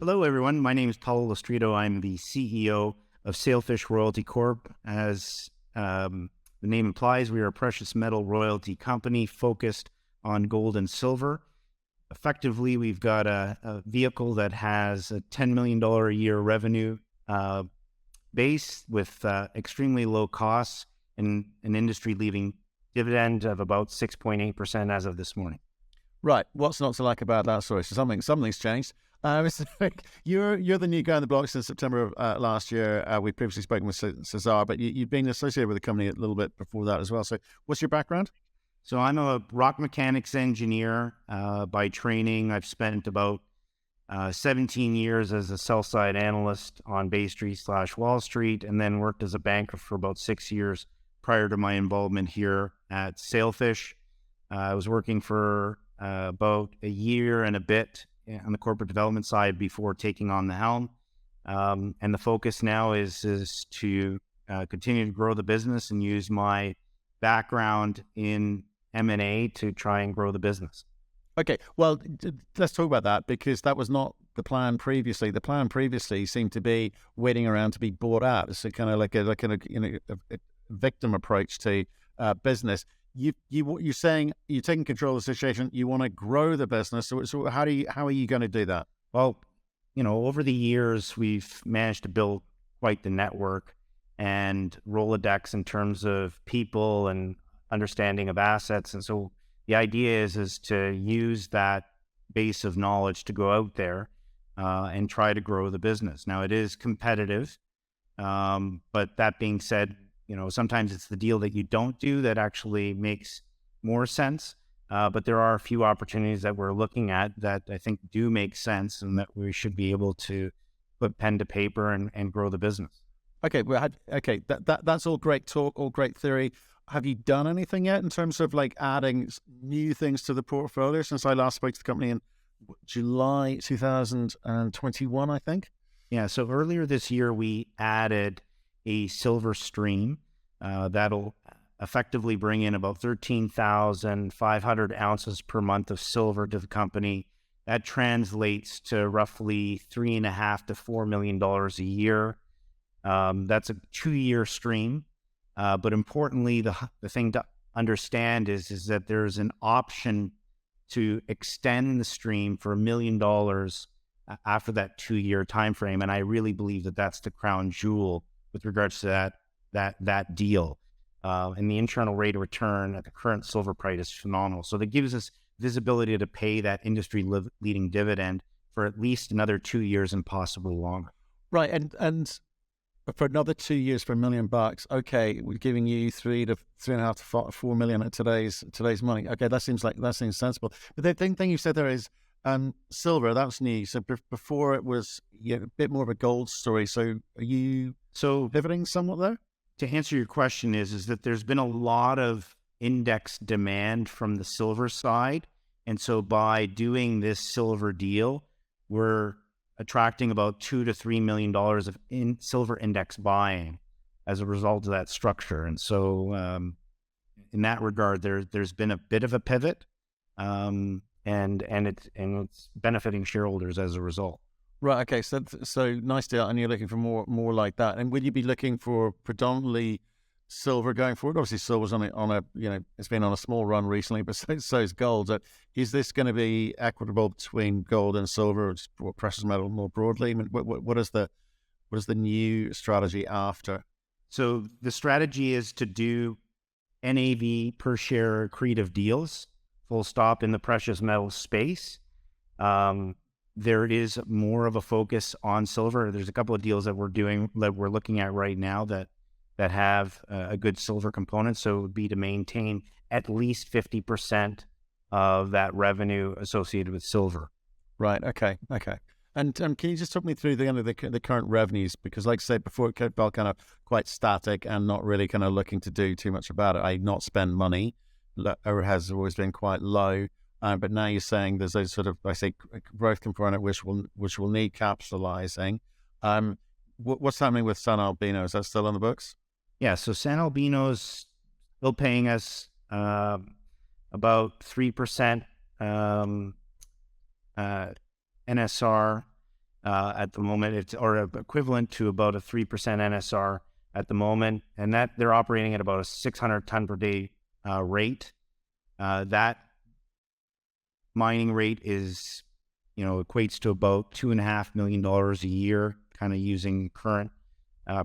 Hello, everyone. My name is Paolo Lostritto. I'm the CEO of Sailfish Royalty Corp. As the name implies, we are a precious metal royalty company focused on gold and silver. Effectively, we've got a vehicle that has a $10 million a year revenue base with extremely low costs and an industry-leading dividend of about 6.8% as of this morning. Right. What's not to like about that story? So something's changed. You're the new guy on the block since September of last year. We previously spoken with Cesar, but you've been associated with the company a little bit before that as well. So what's your background? So I'm a rock mechanics engineer by training. I've spent about 17 years as a sell-side analyst on Bay Street/Wall Street, and then worked as a banker for about 6 years prior to my involvement here at Sailfish. I was working for about a year and a bit on the corporate development side before taking on the helm. And the focus now is to continue to grow the business and use my background in M&A to try and grow the business. Okay, well, let's talk about that, because that was not the plan previously. The plan previously seemed to be waiting around to be bought out. It's kind of like a victim approach to business. You're saying you're taking control of the situation. You want to grow the business. So how are you going to do that? Well, over the years, we've managed to build quite the network and Rolodex in terms of people and understanding of assets. And so the idea is to use that base of knowledge to go out there and try to grow the business. Now, it is competitive, but that being said, sometimes it's the deal that you don't do that actually makes more sense. But there are a few opportunities that we're looking at that I think do make sense, and that we should be able to put pen to paper and grow the business. Okay, that's all great talk, all great theory. Have you done anything yet in terms of like adding new things to the portfolio since I last spoke to the company in July 2021, I think? Yeah, so earlier this year, we added a silver stream that'll effectively bring in about 13,500 ounces per month of silver to the company. That translates to roughly $3.5 to $4 million a year. That's a 2-year stream. But importantly, the thing to understand is that there's an option to extend the stream for $1 million after that 2-year time frame. And I really believe that that's the crown jewel with regards to that deal. And the internal rate of return at the current silver price is phenomenal. So that gives us visibility to pay that industry-leading dividend for at least another 2 years and possibly longer. Right, and for another 2 years for $1 million, okay, we're giving you $3 to $3.5 to $4 million at today's money. Okay, that seems sensible. But the thing you said there is silver. That was new. So before it was a bit more of a gold story. So are you pivoting somewhat there? To answer your question is that there's been a lot of index demand from the silver side. And so by doing this silver deal, we're attracting about $2 to $3 million of silver index buying as a result of that structure. And so in that regard, there's been a bit of a pivot, and it's benefiting shareholders as a result. Right. Okay. So nice deal, and you're looking for more like that. And will you be looking for predominantly silver going forward? Obviously, silver's on a it's been on a small run recently, but so is gold. Is this going to be equitable between gold and silver, or precious metal more broadly? I mean, what is the new strategy after? So the strategy is to do NAV per share accretive deals, full stop, in the precious metal space. There is more of a focus on silver. There's a couple of deals that we're looking at right now that have a good silver component. So it would be to maintain at least 50% of that revenue associated with silver. Right. Okay. And can you just talk me through the current revenues? Because like I said before, it felt kind of quite static and not really kind of looking to do too much about it. I not spend money, or has always been quite low. But now you're saying there's a sort of, I say, growth component which will need capitalizing. What's happening with San Albino? Is that still on the books? Yeah, so San Albino's still paying us about 3% NSR. at the moment. It's or equivalent to about a 3% NSR at the moment, and that they're operating at about a 600 ton per day rate. That mining rate is, equates to about $2.5 million a year, kind of using current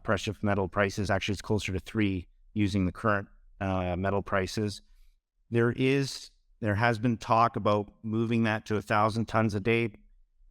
precious metal prices. Actually, it's closer to 3 using the current metal prices. There has been talk about moving that to 1,000 tons a day.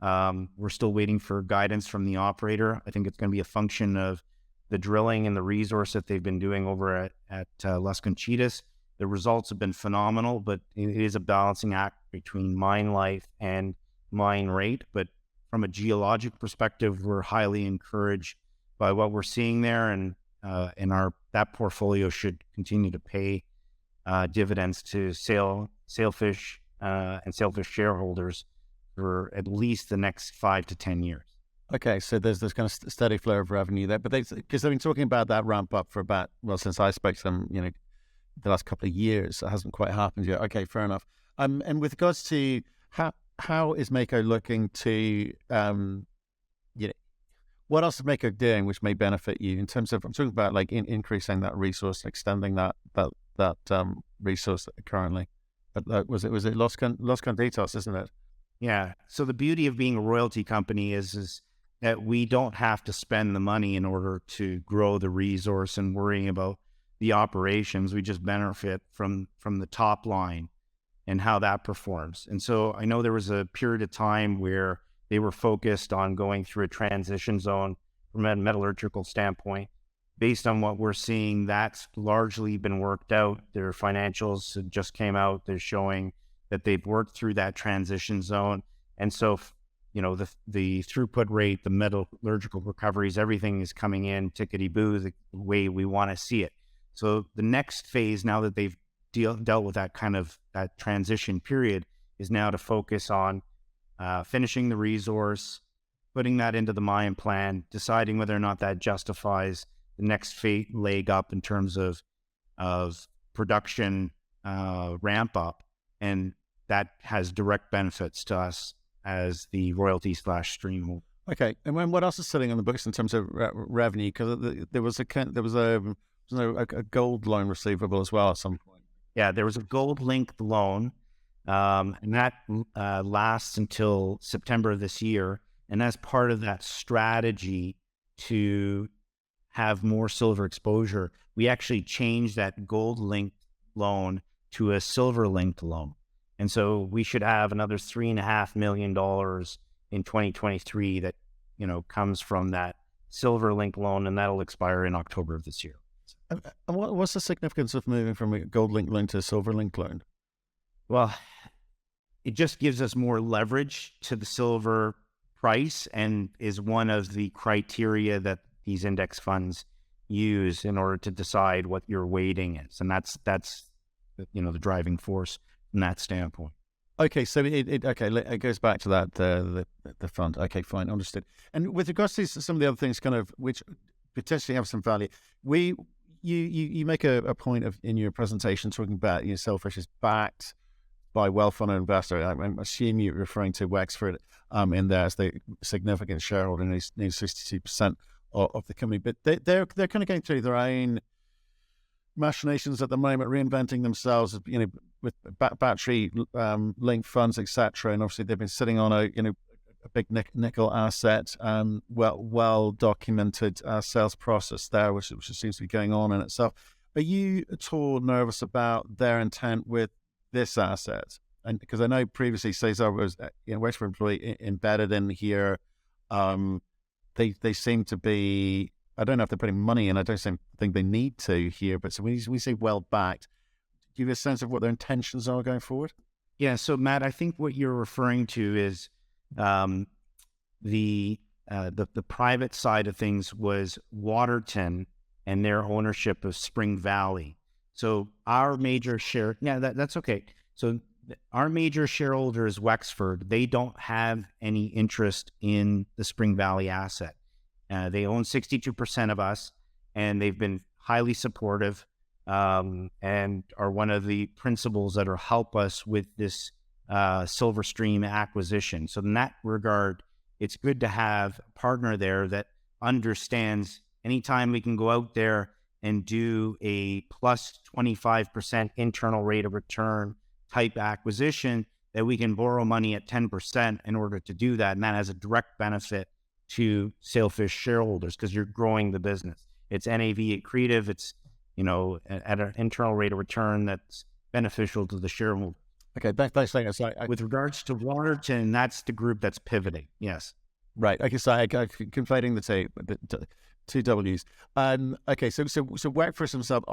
We're still waiting for guidance from the operator. I think it's going to be a function of the drilling and the resource that they've been doing over at Las Conchitas. The results have been phenomenal, but it is a balancing act between mine life and mine rate. But from a geologic perspective, we're highly encouraged by what we're seeing there, and that portfolio should continue to pay dividends to Sailfish and Sailfish shareholders for at least the next 5 to 10 years. Okay, so there's this kind of steady flow of revenue there, but because they've been talking about that ramp up for since I spoke to them, the last couple of years. It hasn't quite happened yet. Okay, fair enough. And with regards to how is Mako looking to, what else is Mako doing which may benefit you in terms of, I'm talking about like increasing that resource, extending that resource currently. But was it Los Conditos, isn't it? Yeah. So the beauty of being a royalty company is that we don't have to spend the money in order to grow the resource and worrying about the operations. We just benefit from the top line and how that performs. And so I know there was a period of time where they were focused on going through a transition zone from a metallurgical standpoint. Based on what we're seeing, that's largely been worked out. Their financials just came out. They're showing that they've worked through that transition zone. And so, the throughput rate, the metallurgical recoveries, everything is coming in tickety-boo the way we want to see it. So the next phase, now that they've dealt with that transition period, is now to focus on finishing the resource, putting that into the mine plan, deciding whether or not that justifies the next leg up in terms of production ramp up. And that has direct benefits to us as the royalty/stream holder. Okay, and what else is sitting on the books in terms of revenue? Because there was a gold loan receivable as well at some point. Yeah, there was a gold-linked loan, and that lasts until September of this year. And as part of that strategy to have more silver exposure, we actually changed that gold-linked loan to a silver-linked loan. And so we should have another $3.5 million in 2023 that, comes from that silver-linked loan, and that'll expire in October of this year. And what's the significance of moving from a gold-linked loan to a silver-linked loan? Well, it just gives us more leverage to the silver price and is one of the criteria that these index funds use in order to decide what your weighting is. And that's the driving force from that standpoint. Okay, so it goes back to that the fund. Okay, fine, understood. And with regards to some of the other things, kind of which potentially have some value, you make a point of in your presentation talking about Sailfish is backed by well-funded investor. I assume you're referring to Wexford in there as the significant shareholder, and he's 62% of the company. But they're kind of going through their own machinations at the moment, reinventing themselves, with battery linked funds, etc. And obviously they've been sitting on a big nickel asset, well documented sales process there, which seems to be going on in itself. Are you at all nervous about their intent with this asset? And because I know previously Cesar was Wexford employee embedded in here. They seem to be, I don't know if they're putting money in, I don't think they need to here, but so when we say well backed, do you have a sense of what their intentions are going forward? Yeah, so Matt, I think what you're referring to is the private side of things was Waterton and their ownership of Spring Valley. So our major that's okay. So our major shareholder is Wexford. They don't have any interest in the Spring Valley asset. They own 62% of us, and they've been highly supportive and are one of the principals that help us with this silver stream acquisition. So in that regard, it's good to have a partner there that understands anytime we can go out there and do a plus 25% internal rate of return type acquisition, that we can borrow money at 10% in order to do that. And that has a direct benefit to Sailfish shareholders because you're growing the business. It's NAV accretive. It's, at an internal rate of return that's beneficial to the shareholder. Okay, thanks. With regards to Waterton, that's the group that's pivoting. Yes. Right. Okay, so I'm conflating the two W's. Okay, so Wexford themselves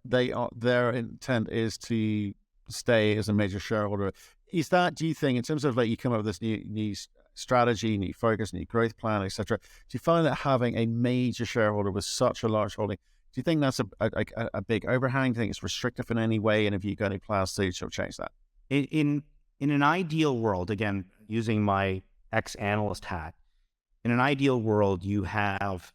their intent is to stay as a major shareholder. Is that, do you think, in terms of like you come up with this new strategy, new focus, new growth plan, etc., do you find that having a major shareholder with such a large holding, do you think that's a big overhang? Do you think it's restrictive in any way? And have you got any plans to sort of change that? In an ideal world, again, using my ex-analyst hat, in an ideal world, you have,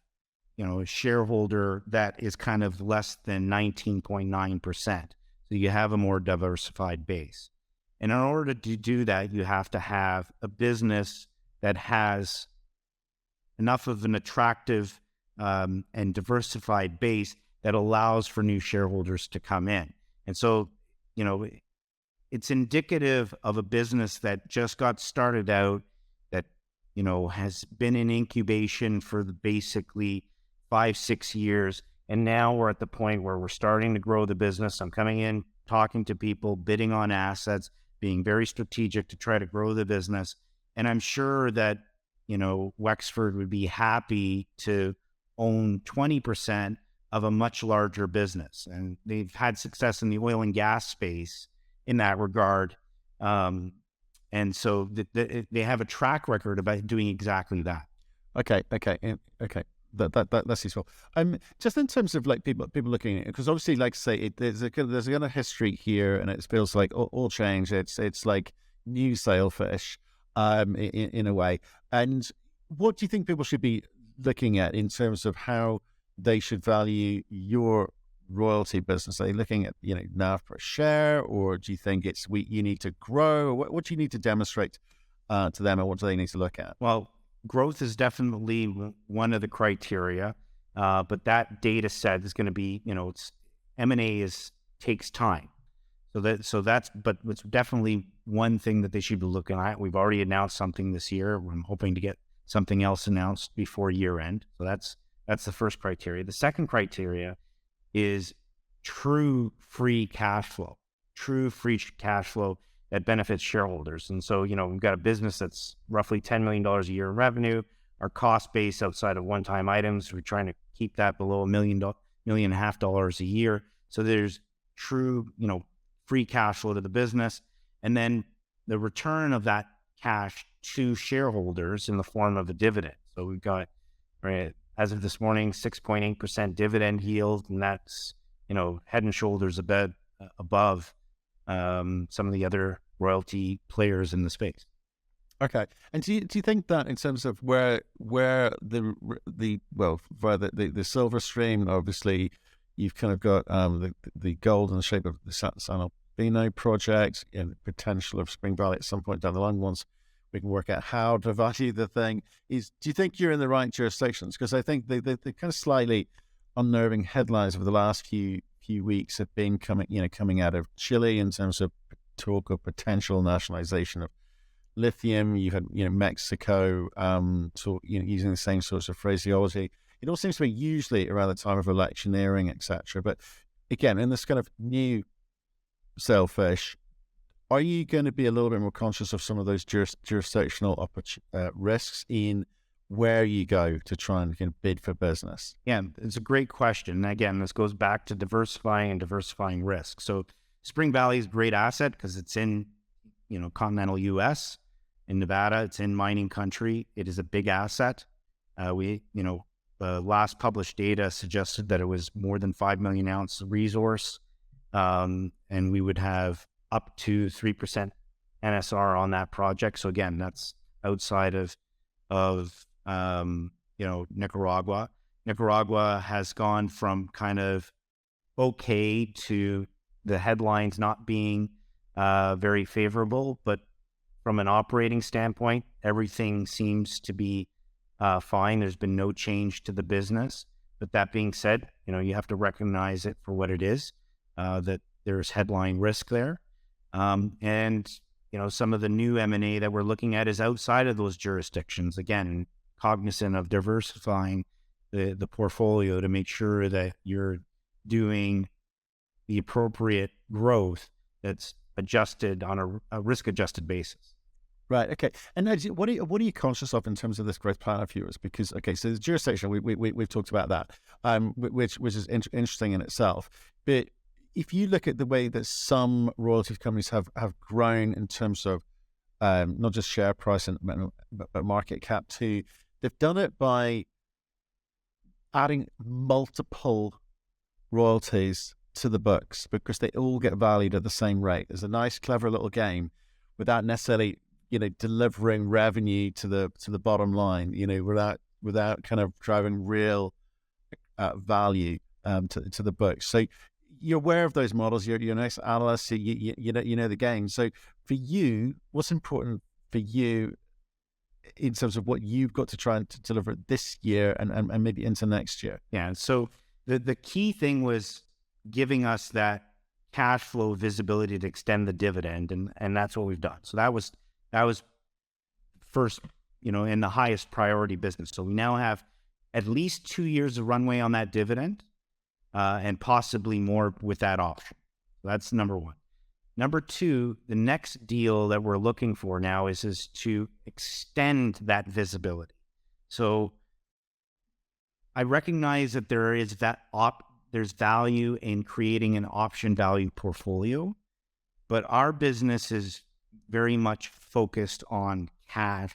a shareholder that is kind of less than 19.9%. So you have a more diversified base. And in order to do that, you have to have a business that has enough of an attractive and diversified base that allows for new shareholders to come in. And so, it's indicative of a business that just got started out, that, has been in incubation for basically 5-6 years. And now we're at the point where we're starting to grow the business. I'm coming in, talking to people, bidding on assets, being very strategic to try to grow the business. And I'm sure that, Wexford would be happy to own 20% of a much larger business. And they've had success in the oil and gas space in that regard. And so they have a track record about doing exactly that. Okay. That's useful. Just in terms of like people looking at it, because obviously, like say, there's a kind of history here, and it feels like all change. It's like new Sailfish, in a way. And what do you think people should be looking at in terms of how they should value your royalty business? Are they looking at NAV per share, or do you think you need to grow? What do you need to demonstrate to them, or what do they need to look at? Well, growth is definitely one of the criteria, but that data set is going to be, M&A takes time. But it's definitely one thing that they should be looking at. We've already announced something this year. I'm hoping to get something else announced before year end. So that's the first criteria. The second criteria is true free cash flow that benefits shareholders. And so, we've got a business that's roughly $10 million a year in revenue. Our cost base outside of one-time items, we're trying to keep that below $1.5 million a year. So there's true, free cash flow to the business. And then the return of that cash to shareholders in the form of a dividend. So we've got, right, as of this morning, 6.8% dividend yield, and that's, head and shoulders above some of the other royalty players in the space. Okay, and do you think that in terms of where the silver stream, obviously you've kind of got the gold in the shape of the Albino project and potential of Spring Valley at some point down the line once we can work out how to value the thing. Do you think you're in the right jurisdictions? Because I think the kind of slightly unnerving headlines over the last few weeks have been coming out of Chile in terms of talk of potential nationalization of lithium. You had Mexico using the same sorts of phraseology. It all seems to be usually around the time of electioneering, etc. But again, in this kind of new Sailfish, are you going to be a little bit more conscious of some of those jurisdictional risks in where you go to try and bid for business? Yeah, it's a great question. Again, this goes back to diversifying risk. So Spring Valley is a great asset because it's in, continental U.S. In Nevada, it's in mining country. It is a big asset. The last published data suggested that it was more than 5 million ounce resource, and we would have up to 3% NSR on that project. So again, that's outside of Nicaragua. Nicaragua has gone from kind of okay to the headlines not being very favorable, but from an operating standpoint, everything seems to be fine. There's been no change to the business. But that being said, you have to recognize it for what it is, that there's headline risk there. And some of the new M&A that we're looking at is outside of those jurisdictions. Again, cognizant of diversifying the portfolio to make sure that you're doing the appropriate growth that's adjusted on a risk-adjusted basis. Right. Okay. And what are you conscious of in terms of this growth plan of yours? Because so the jurisdiction we've talked about that, which is interesting in itself. But if you look at the way that some royalty companies have grown in terms of not just share price but market cap too, they've done it by adding multiple royalties to the books because they all get valued at the same rate. It's a nice, clever little game without necessarily delivering revenue to the bottom line, without kind of driving real value to the books. So you're aware of those models. You're an ex-analyst. You know the game. So for you, what's important for you in terms of what you've got to try and to deliver this year and maybe into next year? Yeah. So the key thing was giving us that cash flow visibility to extend the dividend, and that's what we've done. So that was first, in the highest priority business. So we now have at least 2 years of runway on that dividend, and possibly more with that option. So that's number one. Number two, the next deal that we're looking for now is to extend that visibility. So I recognize that there is there's value in creating an option value portfolio, but our business is very much focused on cash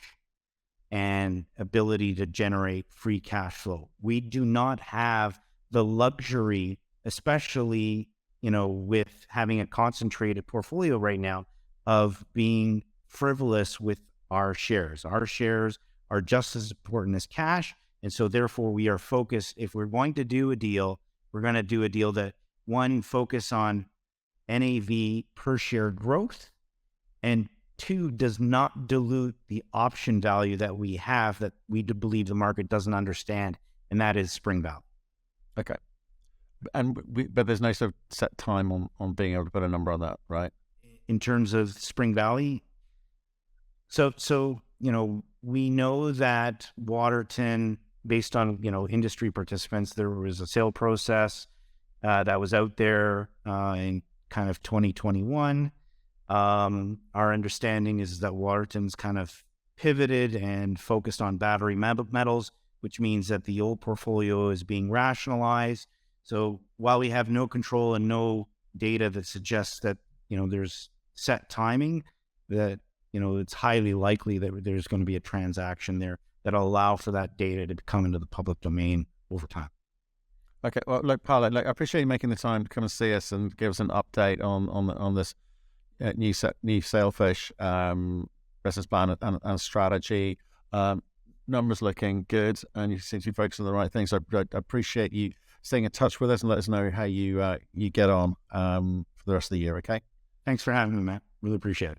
and ability to generate free cash flow. We do not have the luxury, especially, with having a concentrated portfolio right now, of being frivolous with our shares. Our shares are just as important as cash. And so therefore we are focused. If we're going to do a deal, we're going to do a deal that, one, focus on NAV per share growth, and two, does not dilute the option value that we have that we believe the market doesn't understand, and that is Spring Valley. Okay. But there's no sort of set time on being able to put a number on that, right? In terms of Spring Valley, so we know that Waterton, based on industry participants, there was a sale process that was out there in kind of 2021. Our understanding is that Waterton's kind of pivoted and focused on battery metals, which means that the old portfolio is being rationalized. So while we have no control and no data that suggests that, there's set timing, that, it's highly likely that there's going to be a transaction there that'll allow for that data to come into the public domain over time. Okay. Well, look, Paolo, I appreciate you making the time to come and see us and give us an update on this new Sailfish business plan and strategy. Numbers looking good, and you seem to be focused on the right things. So I appreciate you staying in touch with us and let us know how you get on for the rest of the year. Okay. Thanks for having me, Matt. Really appreciate it.